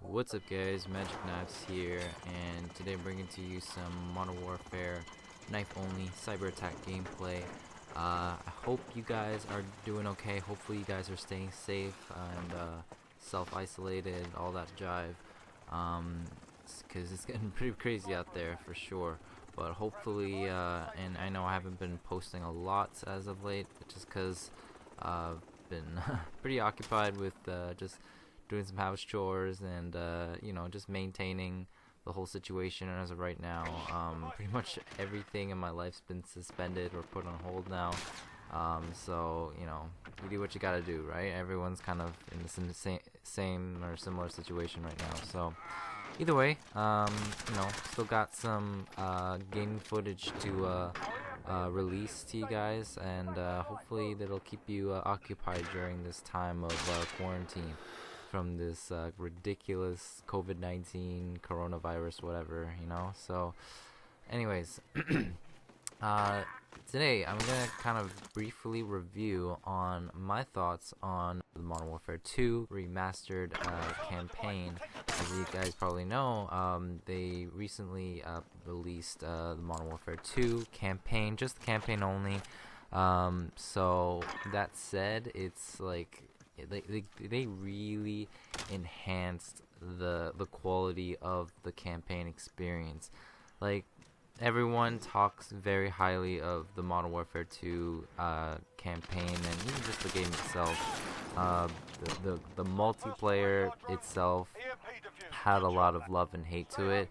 What's up guys, Magic Knives here, and today I'm bringing to you some Modern Warfare knife only cyber attack gameplay. I hope you guys are doing okay. Hopefully you guys are staying safe and self-isolated, all that jive, because it's getting pretty crazy out there for sure. But hopefully, and I know I haven't been posting a lot as of late, just because I've been pretty occupied with just doing some house chores and just maintaining the whole situation as of right now. Pretty much everything in my life's been suspended or put on hold now. So you do what you gotta do, right? Everyone's kind of in the same or similar situation right now. So either way, still got some gaming footage to release to you guys, and hopefully that'll keep you occupied during this time of quarantine from this ridiculous COVID-19 coronavirus, whatever, So, anyways, uh, today I'm gonna kind of briefly review on my thoughts on the Modern Warfare 2 remastered campaign. As you guys probably know, they recently released the Modern Warfare 2 campaign, just the campaign only. So that said, it's like they really enhanced the quality of the campaign experience. Like, everyone talks very highly of the Modern Warfare 2 campaign, and even just the game itself. The multiplayer itself had a lot of love and hate to it.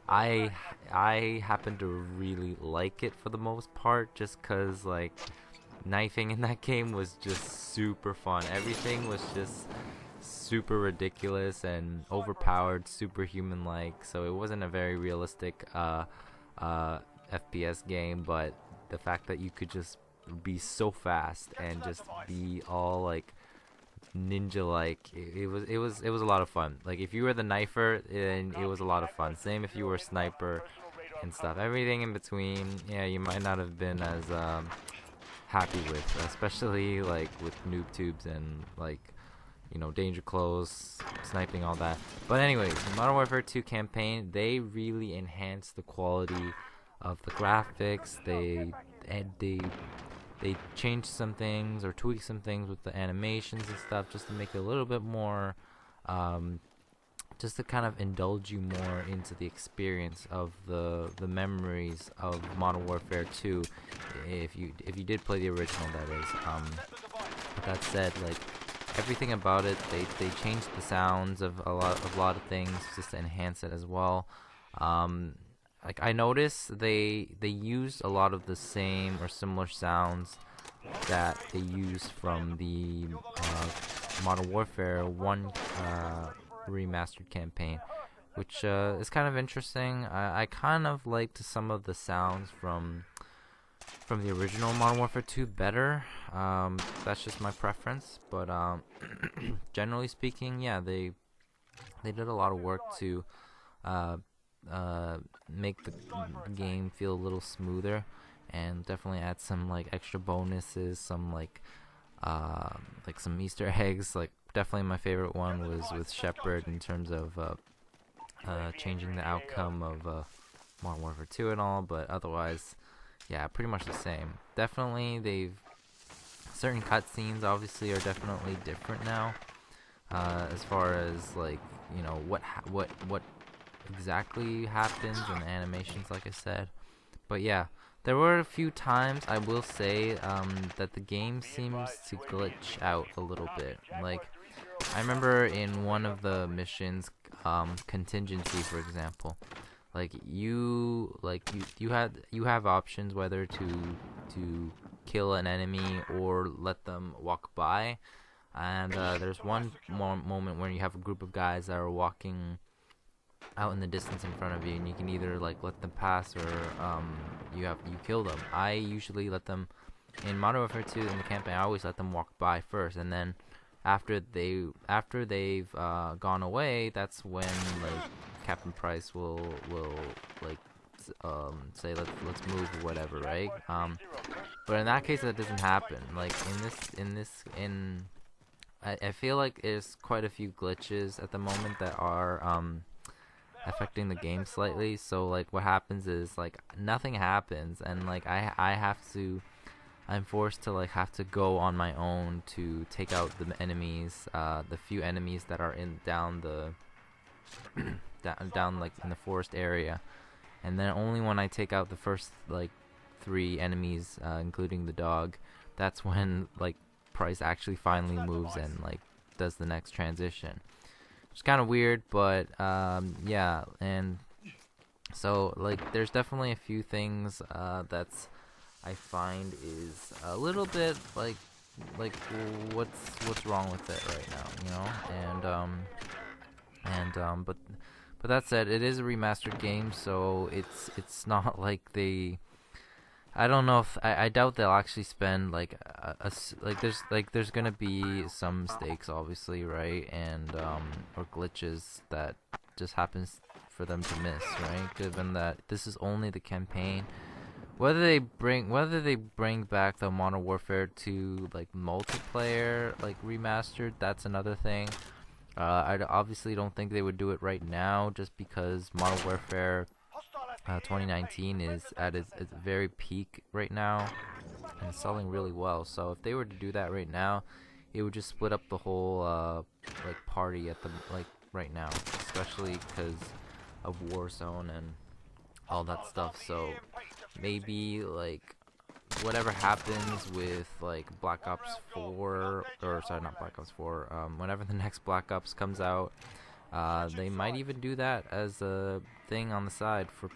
I I happen to really like it for the most part, just cause like knifing in that game was just super fun. Everything was just super ridiculous and overpowered, superhuman like. So it wasn't a very realistic FPS game, but the fact that you could just be so fast and just be all like ninja like, it was a lot of fun. Like, if you were the knifer, then it was a lot of fun. Same if you were a sniper and stuff. Everything in between, yeah, you might not have been as happy with, especially like with noob tubes and like danger close, sniping, all that. But anyways, Modern Warfare 2 campaign, they really enhanced the quality of the graphics. They changed some things or tweaked some things with the animations and stuff, just to make it a little bit more, just to kind of indulge you more into the experience of the memories of Modern Warfare 2, if you did play the original, that is. With that said, like, everything about it, they changed the sounds of a lot of things just to enhance it as well. Like, I noticed they used a lot of the same or similar sounds that they used from the Modern Warfare 1 remastered campaign, which is kind of interesting. I kind of liked some of the sounds from the original Modern Warfare 2 better. That's just my preference, but generally speaking, yeah, they did a lot of work to uh, make the game feel a little smoother, and definitely add some like extra bonuses, some like some Easter eggs. Like, definitely my favorite one was with Shepard, in terms of changing the outcome of Modern Warfare 2 and all, but otherwise, yeah, pretty much the same. Definitely, they've certain cutscenes obviously are definitely different now, as far as like what exactly happens in the animations, like I said. But yeah, there were a few times, I will say, that the game seems to glitch out a little bit. Like, I remember in one of the missions, contingency, for example, like you have options whether to kill an enemy or let them walk by. And there's one moment where you have a group of guys that are walking out in the distance in front of you, and you can either like let them pass, or you kill them. I usually let them, in Modern Warfare 2 in the campaign, I always let them walk by first, and then after they've gone away, that's when like Captain Price will like say let's move or whatever, right? But in that case, that doesn't happen. Like, in I feel like there's quite a few glitches at the moment that are affecting the game slightly. So like what happens is like nothing happens, and like I have to, I'm forced to like have to go on my own to take out the enemies, the few enemies that are in down the down like in the forest area. And then only when I take out the first like 3 enemies, including the dog, that's when like Price actually finally moves and like does the next transition. It's kind of weird, but yeah. And so like there's definitely a few things that's I find is a little bit like what's wrong with it right now, you know? But that said, it is a remastered game, so it's not like they. I don't know if I doubt they'll actually spend like there's gonna be some mistakes, obviously, right? And or glitches that just happens for them to miss, right? Given that this is only the campaign. Whether they bring back the Modern Warfare 2 like multiplayer like remastered, that's another thing. Obviously don't think they would do it right now, just because Modern Warfare 2019 is at its very peak right now and selling really well. So if they were to do that right now, it would just split up the whole like party at the like right now, especially because of Warzone and all that stuff. So maybe like whatever happens with like Black Ops 4, or sorry, not Black Ops 4, whenever the next Black Ops comes out, they might even do that as a thing on the side for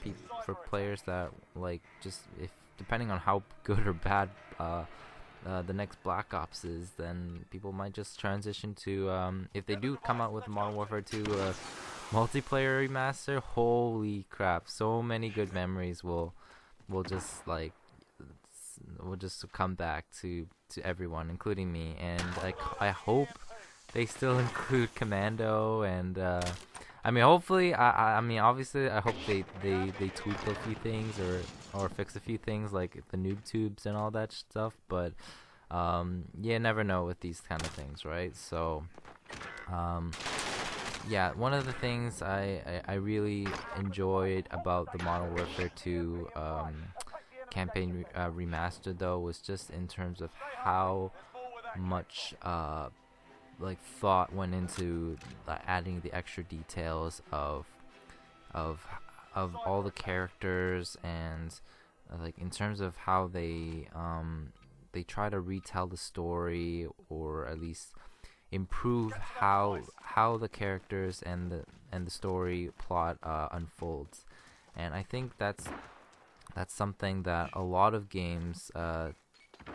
players that like just if depending on how good or bad the next Black Ops is, then people might just transition to if they do come out with Modern Warfare 2 multiplayer remaster. Holy crap! So many good memories will just like will just come back to everyone, including me. And I hope they still include Commando and I mean hopefully I mean obviously I hope they tweak a few things or fix a few things like the noob tubes and all that stuff, but you never know with these kind of things, right? So yeah, one of the things I really enjoyed about the Modern Warfare 2 campaign remastered though was just in terms of how much like thought went into adding the extra details of of all the characters, and like in terms of how they try to retell the story, or at least improve how the characters and the story plot unfolds. And I think that's something that a lot of games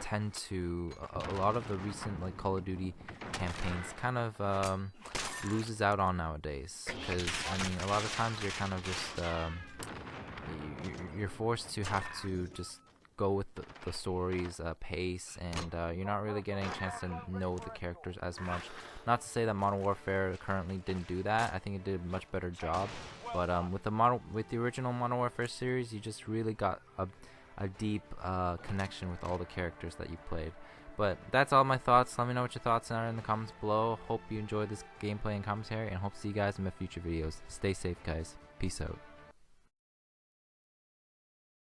tend to a lot of the recent like Call of Duty campaigns kind of loses out on nowadays, because I mean a lot of times you're kind of just you're forced to have to just go with the story's pace, and you're not really getting a chance to know the characters as much. Not to say that Modern Warfare currently didn't do that. I think it did a much better job. But with the original Modern Warfare series, you just really got a deep connection with all the characters that you played. But that's all my thoughts. Let me know what your thoughts are in the comments below. Hope you enjoyed this gameplay and commentary, and hope to see you guys in my future videos. Stay safe, guys. Peace out.